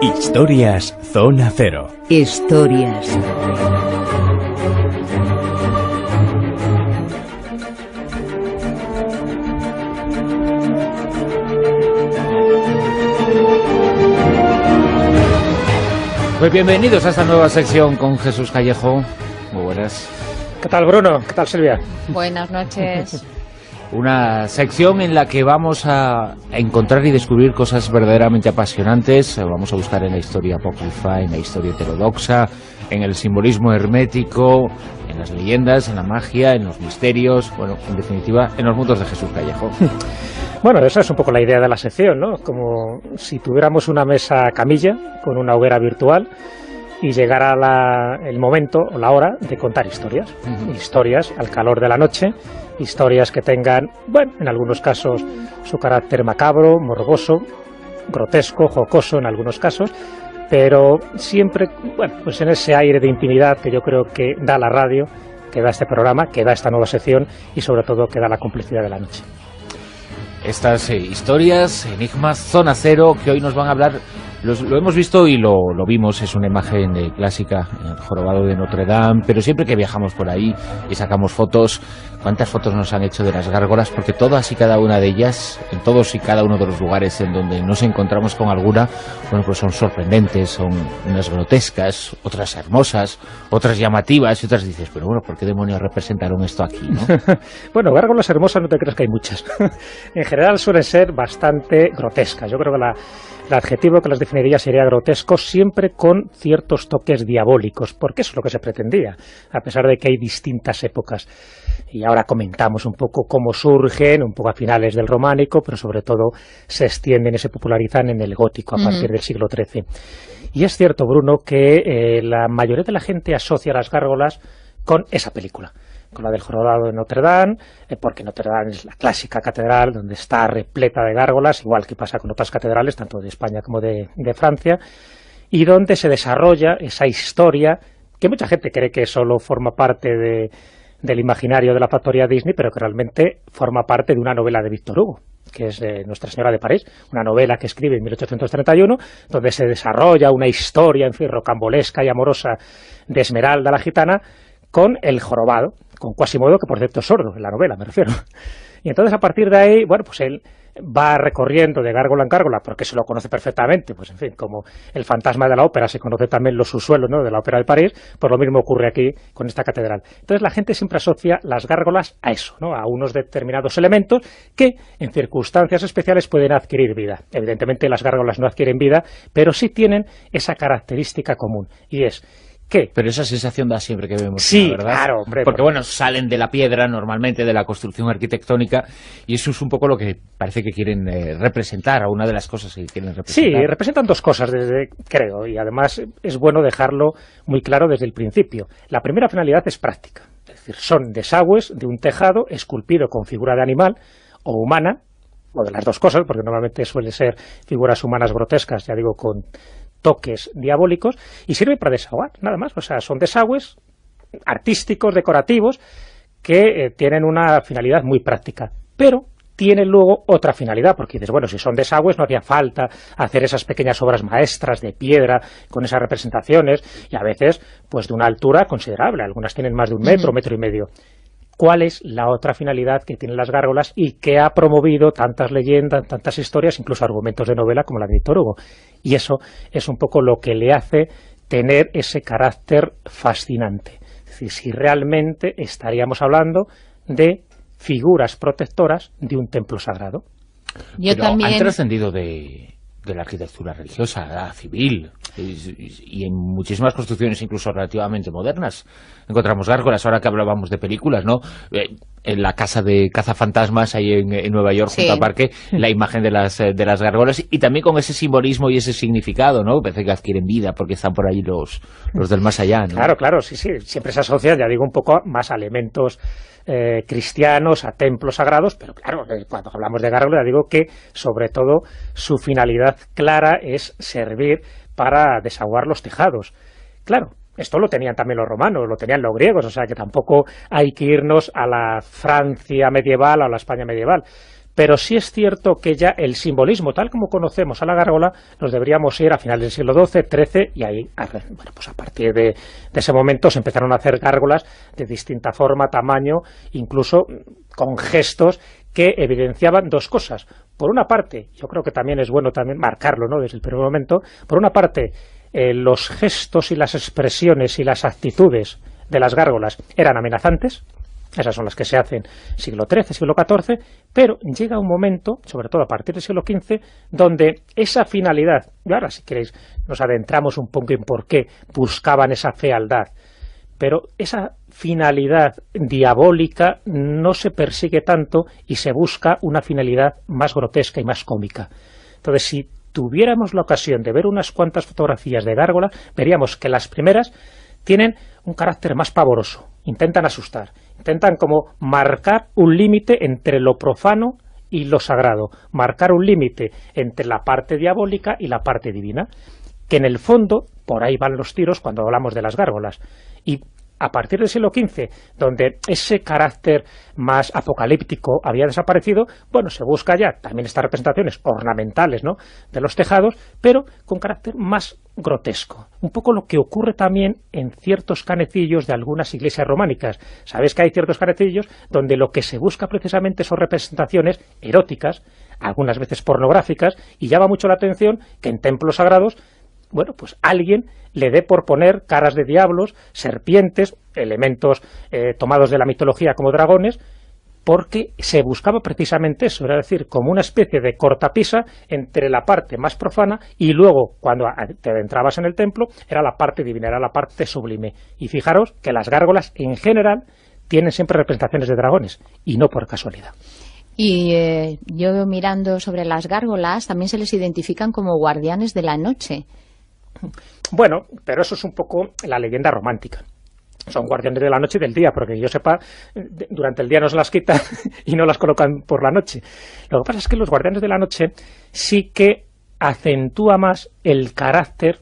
Historias Zona Cero. Historias. Pues bienvenidos a esta nueva sección con Jesús Callejo. Muy buenas. ¿Qué tal, Bruno? ¿Qué tal, Silvia? Buenas noches. Una sección en la que vamos a encontrar y descubrir cosas verdaderamente apasionantes. Vamos a buscar en la historia apócrifa, en la historia heterodoxa, en el simbolismo hermético, en las leyendas, en la magia, en los misterios, bueno, en definitiva, en los mundos de Jesús Callejo. Bueno, esa es un poco la idea de la sección, ¿no? Como si tuviéramos una mesa camilla con una hoguera virtual y llegara el momento o la hora de contar historias. Historias al calor de la noche, historias que tengan, bueno, en algunos casos su carácter macabro, morboso, grotesco, jocoso en algunos casos, pero siempre, bueno, pues en ese aire de intimidad que yo creo que da la radio, que da este programa, que da esta nueva sección y sobre todo que da la complicidad de la noche. Estas historias, enigmas, Zona Cero, que hoy nos van a hablar, lo hemos visto y lo vimos, es una imagen clásica, el jorobado de Notre Dame, pero siempre que viajamos por ahí y sacamos fotos, ¿cuántas fotos nos han hecho de las gárgolas? Porque todas y cada una de ellas, en todos y cada uno de los lugares en donde nos encontramos con alguna, bueno, pues son sorprendentes, son unas grotescas, otras hermosas, otras llamativas, y otras dices, pero bueno, ¿por qué demonios representaron esto aquí, no? Bueno, gárgolas hermosas no te creas que hay muchas. En general suelen ser bastante grotescas. Yo creo que el adjetivo que las definiría sería grotesco, siempre con ciertos toques diabólicos, porque eso es lo que se pretendía, a pesar de que hay distintas épocas. Y ahora comentamos un poco cómo surgen, un poco a finales del románico, pero sobre todo se extienden y se popularizan en el gótico a partir del siglo XIII. Y es cierto, Bruno, que la mayoría de la gente asocia las gárgolas con esa película, con la del jorobado de Notre Dame, porque Notre Dame es la clásica catedral donde está repleta de gárgolas, igual que pasa con otras catedrales, tanto de España como de Francia, y donde se desarrolla esa historia que mucha gente cree que solo forma parte del imaginario de la factoría Disney, pero que realmente forma parte de una novela de Víctor Hugo, que es Nuestra Señora de París, una novela que escribe en 1831, donde se desarrolla una historia, en fin, rocambolesca y amorosa de Esmeralda la gitana, con el jorobado, con Quasimodo, que por cierto es sordo, en la novela me refiero. Y entonces a partir de ahí, bueno, pues él va recorriendo de gárgola en gárgola, porque se lo conoce perfectamente, pues en fin, como el fantasma de la ópera se conoce también los subsuelos, ¿no?, de la ópera de París, pues lo mismo ocurre aquí con esta catedral. Entonces la gente siempre asocia las gárgolas a eso, ¿no?, a unos determinados elementos que en circunstancias especiales pueden adquirir vida. Evidentemente las gárgolas no adquieren vida, pero sí tienen esa característica común, y es ¿qué? Pero esa sensación da siempre que vemos, sí, ¿verdad? Claro, hombre. Porque, bueno, salen de la piedra normalmente, de la construcción arquitectónica, y eso es un poco lo que parece que quieren representar, o una de las cosas que quieren representar. Sí, representan dos cosas, creo, y además es bueno dejarlo muy claro desde el principio. La primera finalidad es práctica, es decir, son desagües de un tejado esculpido con figura de animal o humana, o de las dos cosas, porque normalmente suelen ser figuras humanas grotescas, ya digo, con toques diabólicos, y sirve para desahogar, nada más. O sea, son desagües artísticos, decorativos, que tienen una finalidad muy práctica, pero tienen luego otra finalidad, porque dices, bueno, si son desagües no hacía falta hacer esas pequeñas obras maestras de piedra con esas representaciones, y a veces pues de una altura considerable, algunas tienen más de 1 metro, 1,5 metros. ¿Cuál es la otra finalidad que tienen las gárgolas y que ha promovido tantas leyendas, tantas historias, incluso argumentos de novela como la de Víctor Hugo? Y eso es un poco lo que le hace tener ese carácter fascinante. Es decir, si realmente estaríamos hablando de figuras protectoras de un templo sagrado. Yo Pero también... han trascendido de la arquitectura religiosa, la civil, y en muchísimas construcciones incluso relativamente modernas encontramos gárgolas. Ahora que hablábamos de películas, ¿no?, en la casa de cazafantasmas ahí en Nueva York, junto al parque, la imagen de las gárgolas, y también con ese simbolismo y ese significado, ¿no?, parece que adquieren vida porque están por ahí los del más allá, ¿no? Claro, sí, siempre se asocia, ya digo, un poco más a elementos cristianos, a templos sagrados, pero claro, cuando hablamos de gárgola, digo que sobre todo su finalidad clara es servir para desaguar los tejados. Claro, esto lo tenían también los romanos, lo tenían los griegos, o sea que tampoco hay que irnos a la Francia medieval o a la España medieval. Pero sí es cierto que ya el simbolismo, tal como conocemos a la gárgola, nos deberíamos ir a finales del siglo XII, XIII, y ahí, bueno, pues a partir de ese momento se empezaron a hacer gárgolas de distinta forma, tamaño, incluso con gestos que evidenciaban dos cosas. Por una parte, yo creo que también es bueno también marcarlo, ¿no?, desde el primer momento, por una parte, los gestos y las expresiones y las actitudes de las gárgolas eran amenazantes. Esas son las que se hacen siglo XIII, siglo XIV, pero llega un momento, sobre todo a partir del siglo XV, donde esa finalidad, y ahora si queréis nos adentramos un poco en por qué buscaban esa fealdad, pero esa finalidad diabólica no se persigue tanto y se busca una finalidad más grotesca y más cómica. Entonces, si tuviéramos la ocasión de ver unas cuantas fotografías de gárgolas, veríamos que las primeras tienen un carácter más pavoroso, intentan asustar, intentan como marcar un límite entre lo profano y lo sagrado, marcar un límite entre la parte diabólica y la parte divina, que en el fondo, por ahí van los tiros cuando hablamos de las gárgolas. Y a partir del siglo XV, donde ese carácter más apocalíptico había desaparecido, bueno, se busca ya también estas representaciones ornamentales, ¿no?, de los tejados, pero con carácter más grotesco. Un poco lo que ocurre también en ciertos canecillos de algunas iglesias románicas. Sabéis que hay ciertos canecillos donde lo que se busca precisamente son representaciones eróticas, algunas veces pornográficas, y llama mucho la atención que en templos sagrados, bueno, pues alguien le dé por poner caras de diablos, serpientes, elementos tomados de la mitología como dragones, porque se buscaba precisamente eso, era decir, como una especie de cortapisa entre la parte más profana y luego, cuando te adentrabas en el templo, era la parte divina, era la parte sublime. Y fijaros que las gárgolas, en general, tienen siempre representaciones de dragones, y no por casualidad. Y yo mirando sobre las gárgolas, también se les identifican como guardianes de la noche. Bueno, pero eso es un poco la leyenda romántica. Son guardianes de la noche y del día, porque yo sepa, durante el día no se las quitan y no las colocan por la noche. Lo que pasa es que los guardianes de la noche sí que acentúa más el carácter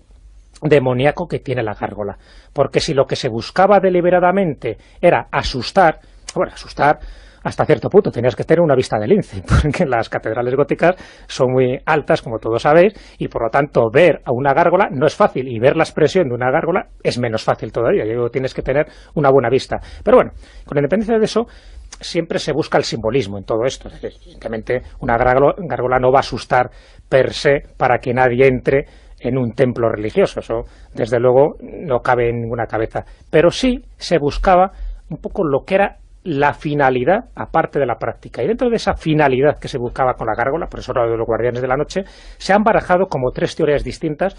demoníaco que tiene la gárgola. Porque si lo que se buscaba deliberadamente era asustar, bueno, asustar hasta cierto punto, tenías que tener una vista de lince, porque las catedrales góticas son muy altas, como todos sabéis, y por lo tanto ver a una gárgola no es fácil, y ver la expresión de una gárgola es menos fácil todavía, tienes que tener una buena vista. Pero bueno, con independencia de eso, siempre se busca el simbolismo en todo esto. Evidentemente, una gárgola no va a asustar per se para que nadie entre en un templo religioso, eso desde luego no cabe en ninguna cabeza, pero sí se buscaba un poco lo que era la finalidad, aparte de la práctica. Y dentro de esa finalidad que se buscaba con la gárgola, por eso hablo de los guardianes de la noche, se han barajado como tres teorías distintas,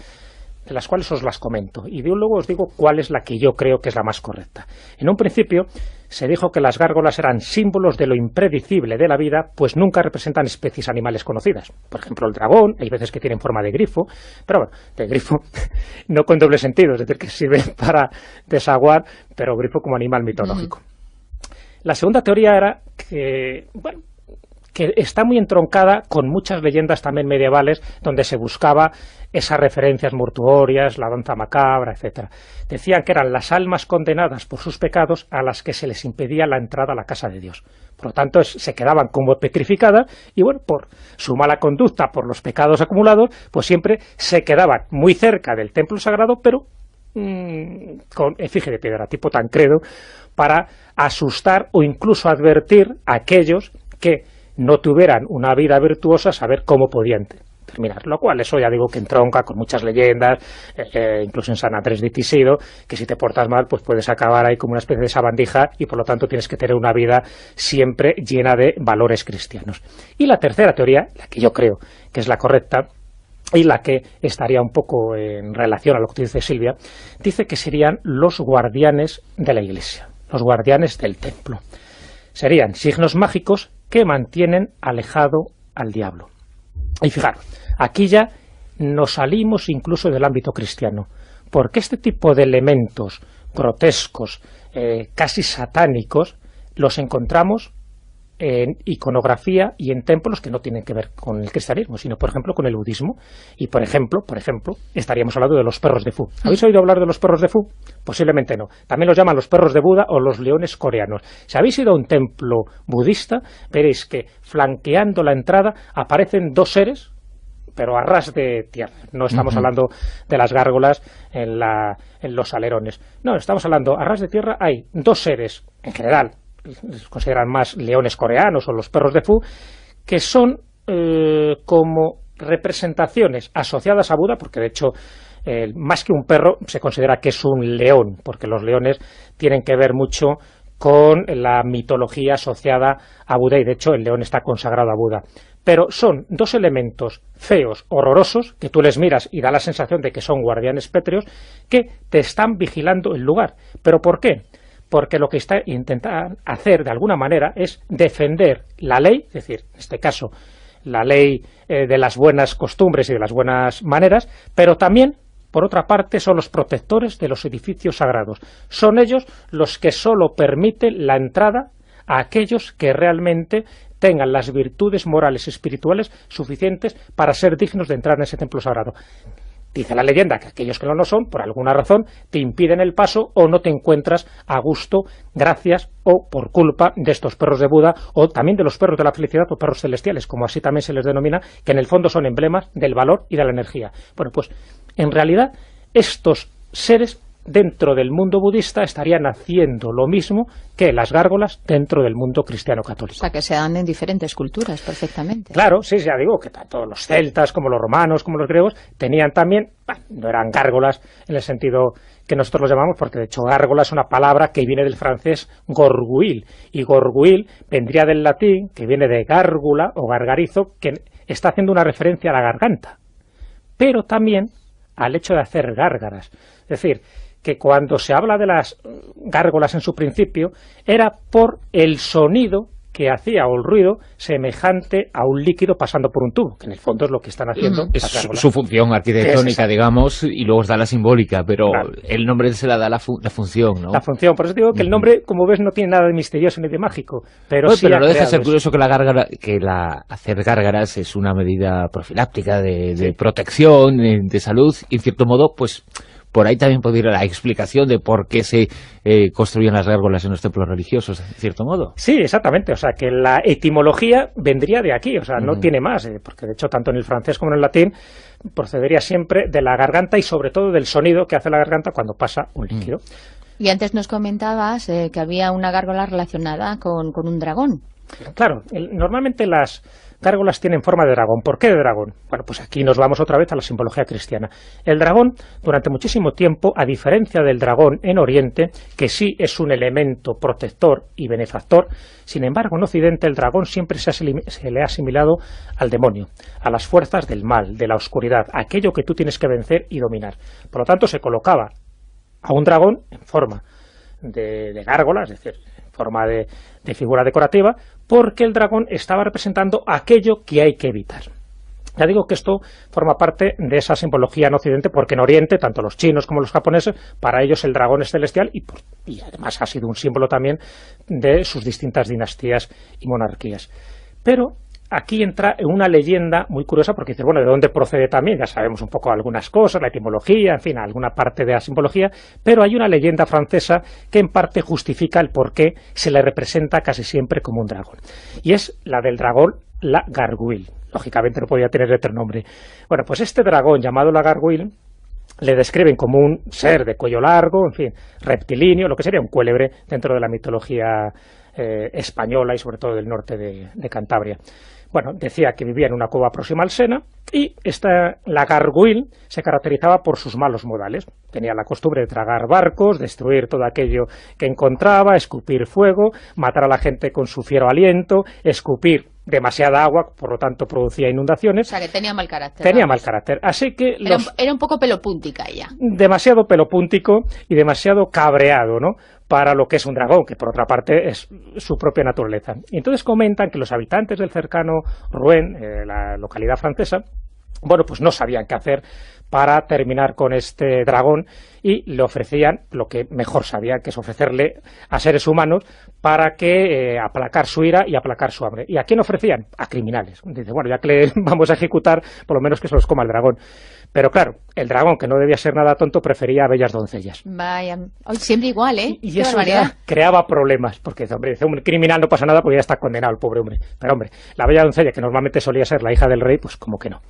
de las cuales os las comento. Y luego os digo cuál es la que yo creo que es la más correcta. En un principio se dijo que las gárgolas eran símbolos de lo impredecible de la vida, pues nunca representan especies animales conocidas. Por ejemplo, el dragón, hay veces que tienen forma de grifo, pero bueno, de grifo no con doble sentido, es decir, que sirve para desaguar, pero grifo como animal mitológico. La segunda teoría era que, bueno, que está muy entroncada con muchas leyendas también medievales donde se buscaba esas referencias mortuorias, la danza macabra, etcétera. Decían que eran las almas condenadas por sus pecados a las que se les impedía la entrada a la casa de Dios. Por lo tanto, se quedaban como petrificadas y, bueno, por su mala conducta, por los pecados acumulados, pues siempre se quedaban muy cerca del templo sagrado, pero con efigie de piedra, tipo Tancredo, para asustar o incluso advertir a aquellos que no tuvieran una vida virtuosa, saber cómo podían terminar, lo cual eso ya digo que entronca con muchas leyendas, incluso en San Andrés de Tisido, que si te portas mal pues puedes acabar ahí como una especie de sabandija y por lo tanto tienes que tener una vida siempre llena de valores cristianos. Y la tercera teoría, la que yo creo que es la correcta, y la que estaría un poco en relación a lo que te dice Silvia, dice que serían los guardianes de la Iglesia, los guardianes del templo. Serían signos mágicos que mantienen alejado al diablo. Y fijaros, aquí ya nos salimos incluso del ámbito cristiano, porque este tipo de elementos grotescos, casi satánicos, los encontramos en iconografía y en templos que no tienen que ver con el cristianismo, sino, por ejemplo, con el budismo. Y, por ejemplo, estaríamos hablando de los perros de Fu. ¿Habéis oído hablar de los perros de Fu? Posiblemente no. También los llaman los perros de Buda o los leones coreanos. Si habéis ido a un templo budista, veréis que flanqueando la entrada aparecen dos seres, pero a ras de tierra. No estamos hablando de las gárgolas en los alerones. No, estamos hablando a ras de tierra. Hay dos seres, en general, les consideran más leones coreanos o los perros de Fu, que son como representaciones asociadas a Buda, porque de hecho más que un perro se considera que es un león, porque los leones tienen que ver mucho con la mitología asociada a Buda, y de hecho el león está consagrado a Buda. Pero son dos elementos feos, horrorosos, que tú les miras y da la sensación de que son guardianes pétreos, que te están vigilando el lugar. ¿Pero por qué? Porque lo que intentan hacer de alguna manera es defender la ley, es decir, en este caso la ley de las buenas costumbres y de las buenas maneras, pero también, por otra parte, son los protectores de los edificios sagrados. Son ellos los que solo permiten la entrada a aquellos que realmente tengan las virtudes morales y espirituales suficientes para ser dignos de entrar en ese templo sagrado. Dice la leyenda que aquellos que no lo son, por alguna razón, te impiden el paso o no te encuentras a gusto gracias o por culpa de estos perros de Buda, o también de los perros de la felicidad o perros celestiales, como así también se les denomina, que en el fondo son emblemas del valor y de la energía. Bueno, pues en realidad estos seres dentro del mundo budista estarían haciendo lo mismo que las gárgolas dentro del mundo cristiano católico. O sea, que se dan en diferentes culturas perfectamente. Claro, sí, ya digo que tanto los celtas como los romanos como los griegos tenían también, no eran gárgolas en el sentido que nosotros los llamamos, porque de hecho gárgola es una palabra que viene del francés gorguil, y gorguil vendría del latín, que viene de gárgula o gargarizo, que está haciendo una referencia a la garganta, pero también al hecho de hacer gárgaras. Es decir, que cuando se habla de las gárgolas en su principio, era por el sonido que hacía, o el ruido semejante a un líquido pasando por un tubo, que en el fondo es lo que están haciendo es las gárgolas. su función arquitectónica, digamos, y luego os da la simbólica, pero claro, el nombre se la da la función, ¿no? La función, por eso digo que el nombre, como ves, no tiene nada de misterioso ni de mágico, pero bueno, sí pero no deja de ser curioso que hacer gárgaras es una medida profiláctica de protección, de salud, y en cierto modo, pues por ahí también puede ir la explicación de por qué se construyen las gárgolas en los templos religiosos, en cierto modo. Sí, exactamente. O sea, que la etimología vendría de aquí. O sea, no tiene más. Porque, de hecho, tanto en el francés como en el latín procedería siempre de la garganta y, sobre todo, del sonido que hace la garganta cuando pasa un líquido. Y antes nos comentabas que había una gárgola relacionada con un dragón. Claro. Normalmente las gárgolas tienen forma de dragón. ¿Por qué de dragón? Bueno, pues aquí nos vamos otra vez a la simbología cristiana. El dragón, durante muchísimo tiempo, a diferencia del dragón en Oriente, que sí es un elemento protector y benefactor, sin embargo, en Occidente el dragón siempre se le ha asimilado al demonio, a las fuerzas del mal, de la oscuridad, aquello que tú tienes que vencer y dominar. Por lo tanto, se colocaba a un dragón en forma de gárgola, es decir, en forma de figura decorativa, porque el dragón estaba representando aquello que hay que evitar. Ya digo que esto forma parte de esa simbología en Occidente, porque en Oriente, tanto los chinos como los japoneses, para ellos el dragón es celestial y además ha sido un símbolo también de sus distintas dinastías y monarquías. Pero aquí entra una leyenda muy curiosa, porque dice, bueno, ¿de dónde procede también? Ya sabemos un poco algunas cosas, la etimología, en fin, alguna parte de la simbología, pero hay una leyenda francesa que en parte justifica el por qué se le representa casi siempre como un dragón. Y es la del dragón, la gargouille. Lógicamente no podía tener otro nombre. Bueno, pues este dragón llamado la gargouille le describen como un ser de cuello largo, en fin, reptilíneo, lo que sería un cuélebre dentro de la mitología española y sobre todo del norte de Cantabria. Bueno, decía que vivía en una cueva próxima al Sena, y la gargouille se caracterizaba por sus malos modales. Tenía la costumbre de tragar barcos, destruir todo aquello que encontraba, escupir fuego, matar a la gente con su fiero aliento, escupir demasiada agua, por lo tanto producía inundaciones. O sea, que tenía mal carácter. Tenía mal carácter, así que era un poco pelopúntica ella. Demasiado pelopúntico y demasiado cabreado, ¿no?, para lo que es un dragón, que por otra parte es su propia naturaleza. Y entonces comentan que los habitantes del cercano Rouen, la localidad francesa, bueno, pues no sabían qué hacer para terminar con este dragón, y le ofrecían lo que mejor sabían, que es ofrecerle a seres humanos para que aplacar su ira y aplacar su hambre. ¿Y a quién ofrecían? A criminales. Dice, bueno, ya que le vamos a ejecutar, por lo menos que se los coma el dragón. Pero claro, el dragón, que no debía ser nada tonto, prefería a bellas doncellas. Vaya, hoy siempre igual, ¿eh? Y Qué eso barbaridad. ya creaba problemas, porque dice, un criminal no pasa nada porque ya está condenado el pobre hombre. Pero hombre, la bella doncella, que normalmente solía ser la hija del rey, pues como que no.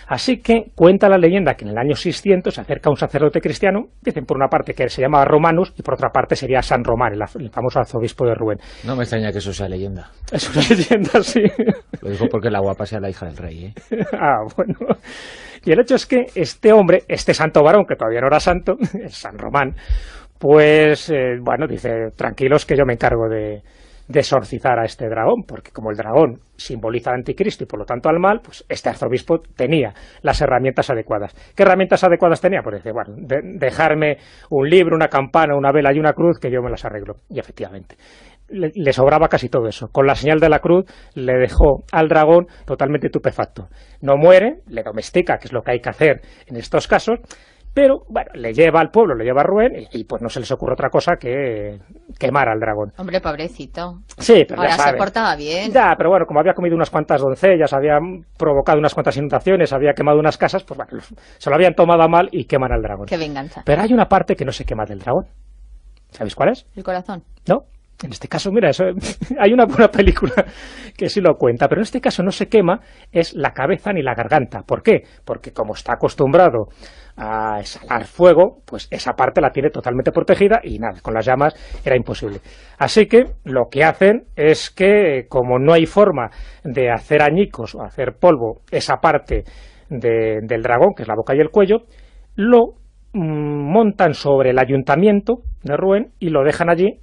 Así que cuenta la leyenda que en el año 600 se acerca un sacerdote cristiano, dicen por una parte que se llamaba Romanus y por otra parte sería San Román, el famoso arzobispo de Rouen. No me extraña que eso sea leyenda. Es una leyenda, sí. Lo digo porque la guapa sea la hija del rey, ¿eh? Ah, bueno. Y el hecho es que este hombre, este santo varón, que todavía no era santo, el San Román, pues, bueno, dice, tranquilos que yo me encargo de exorcizar a este dragón, porque como el dragón simboliza al anticristo y por lo tanto al mal, pues este arzobispo tenía las herramientas adecuadas. ¿Qué herramientas adecuadas tenía? Pues dice, bueno, dejarme un libro, una campana, una vela y una cruz, que yo me las arreglo. Y efectivamente, le sobraba casi todo eso. Con la señal de la cruz le dejó al dragón totalmente estupefacto. No muere, le domestica, que es lo que hay que hacer en estos casos, pero bueno, le lleva al pueblo, le lleva a Rouen y pues no se les ocurre otra cosa que quemar al dragón. Hombre, pobrecito. Sí, pero Ahora ya se sabe. portaba bien. Ya, pero bueno, como había comido unas cuantas doncellas, había provocado unas cuantas inundaciones, había quemado unas casas, pues bueno, se lo habían tomado a mal y queman al dragón. Qué venganza. Pero hay una parte que no se quema del dragón. ¿Sabéis cuál es? El corazón. ¿No? En este caso, mira, eso, hay una buena película que sí lo cuenta, pero en este caso no se quema es la cabeza ni la garganta. ¿Por qué? Porque como está acostumbrado a exhalar fuego, pues esa parte la tiene totalmente protegida y nada, con las llamas era imposible. Así que lo que hacen es que, como no hay forma de hacer añicos o hacer polvo esa parte del dragón, que es la boca y el cuello, lo montan sobre el ayuntamiento de Rouen y lo dejan allí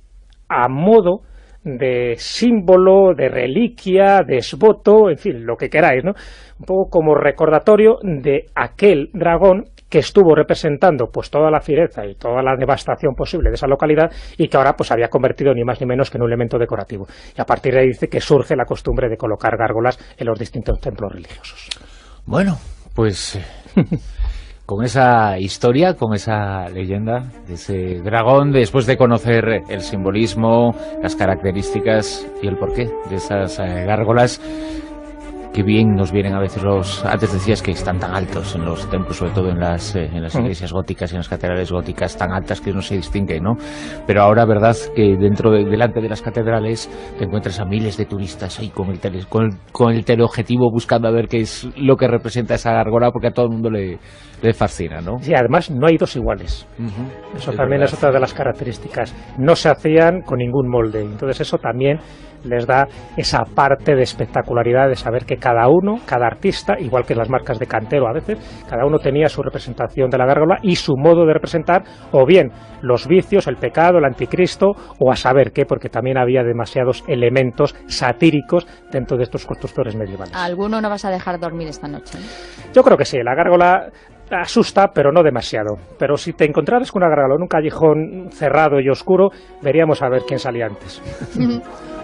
a modo de símbolo, de reliquia, de esboto, en fin, lo que queráis, ¿no? Un poco como recordatorio de aquel dragón que estuvo representando pues toda la fiereza y toda la devastación posible de esa localidad y que ahora pues había convertido ni más ni menos que en un elemento decorativo. Y a partir de ahí dice que surge la costumbre de colocar gárgolas en los distintos templos religiosos. Bueno, pues con esa historia, con esa leyenda de ese dragón, después de conocer el simbolismo, las características y el porqué de esas gárgolas, que bien nos vienen a veces antes decías que están tan altos en los templos, sobre todo en las iglesias góticas y en las catedrales góticas, tan altas que no se distingue, ¿no? Pero ahora, verdad, que delante de las catedrales te encuentras a miles de turistas ahí con el teleobjetivo buscando a ver qué es lo que representa esa gárgola, porque a todo el mundo le fascina, ¿no? Sí, además no hay dos iguales. Eso también es otra de las características. No se hacían con ningún molde. Entonces eso también les da esa parte de espectacularidad de saber que cada uno, cada artista, igual que las marcas de cantero a veces, cada uno tenía su representación de la gárgola y su modo de representar, o bien los vicios, el pecado, el anticristo, o a saber qué, porque también había demasiados elementos satíricos dentro de estos constructores medievales. A alguno no vas a dejar dormir esta noche, ¿eh? Yo creo que sí, la gárgola asusta, pero no demasiado. Pero si te encontraras con una gárgola en un callejón cerrado y oscuro, veríamos a ver quién salía antes.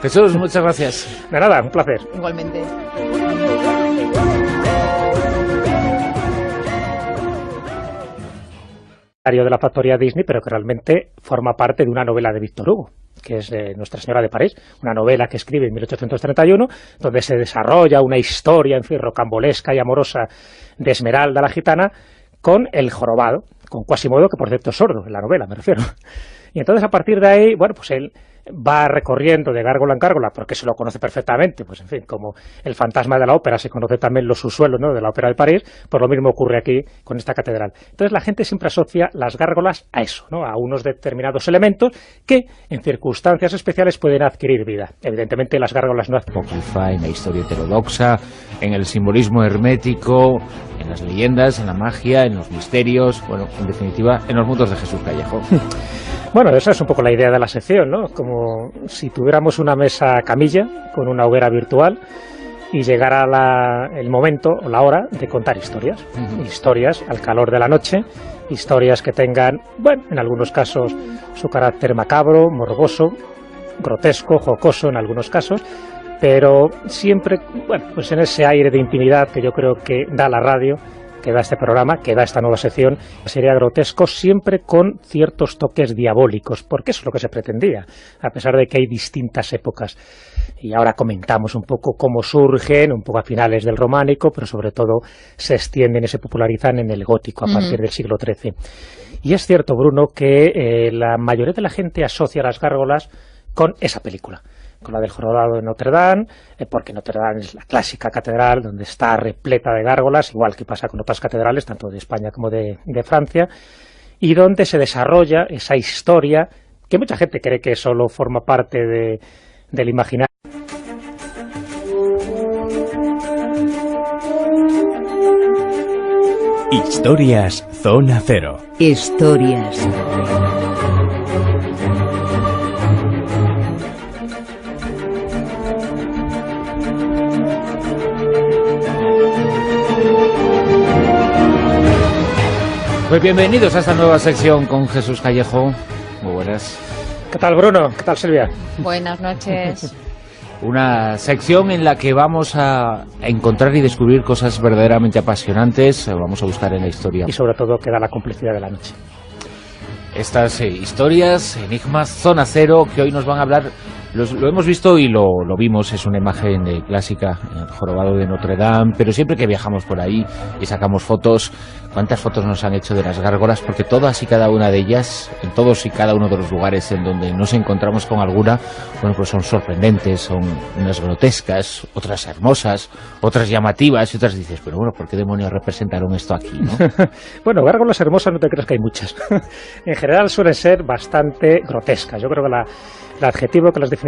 Jesús, muchas gracias. De nada, un placer. Igualmente. De la factoría Disney, pero que realmente forma parte de una novela de Víctor Hugo, que es Nuestra Señora de París, una novela que escribe en 1831, donde se desarrolla una historia, en fin, rocambolesca y amorosa de Esmeralda la gitana con el jorobado, con Quasimodo, que por cierto es sordo en la novela, me refiero. Y entonces a partir de ahí, bueno, pues él va recorriendo de gárgola en gárgola, porque se lo conoce perfectamente, pues en fin, como el fantasma de la ópera se conoce también los subsuelos, ¿no?, de la ópera de París, pues lo mismo ocurre aquí con esta catedral. Entonces la gente siempre asocia las gárgolas a eso, ¿no?, a unos determinados elementos que en circunstancias especiales pueden adquirir vida. Evidentemente las gárgolas no hacen... En la historia heterodoxa, en el simbolismo hermético, en las leyendas, en la magia, en los misterios, bueno, en definitiva, en los mundos de Jesús Callejo. Bueno, esa es un poco la idea de la sección, ¿no? Como si tuviéramos una mesa camilla con una hoguera virtual y llegara el momento o la hora de contar historias. Historias al calor de la noche, historias que tengan, bueno, en algunos casos su carácter macabro, morboso, grotesco, jocoso en algunos casos, pero siempre, bueno, pues en ese aire de intimidad que yo creo que da la radio, que da este programa, que da esta nueva sección, sería grotesco siempre con ciertos toques diabólicos, porque eso es lo que se pretendía, a pesar de que hay distintas épocas. Y ahora comentamos un poco cómo surgen, un poco a finales del románico, pero sobre todo se extienden y se popularizan en el gótico a partir del siglo XIII. Y es cierto, Bruno, que la mayoría de la gente asocia las gárgolas con esa película, con la del Jorobado de Notre Dame, porque Notre Dame es la clásica catedral donde está repleta de gárgolas, igual que pasa con otras catedrales, tanto de España como de Francia, y donde se desarrolla esa historia que mucha gente cree que solo forma parte del imaginario. Historias Zona Cero. Historias. Pues bienvenidos a esta nueva sección con Jesús Callejo. Muy buenas. ¿Qué tal, Bruno? ¿Qué tal, Silvia? Buenas noches. Una sección en la que vamos a encontrar y descubrir cosas verdaderamente apasionantes. Vamos a buscar en la historia. Y sobre todo queda la complicidad de la noche. Estas historias, enigmas, Zona Cero, que hoy nos van a hablar. Lo hemos visto y lo vimos, es una imagen clásica, el Jorobado de Notre Dame, pero siempre que viajamos por ahí y sacamos fotos, ¿cuántas fotos nos han hecho de las gárgolas? Porque todas y cada una de ellas, en todos y cada uno de los lugares en donde nos encontramos con alguna, bueno, pues son sorprendentes, son unas grotescas, otras hermosas, otras llamativas, y otras dices, pero bueno, ¿por qué demonios representaron esto aquí, no? Bueno, gárgolas hermosas no te creas que hay muchas. En general suelen ser bastante grotescas. Yo creo que el adjetivo que las definiría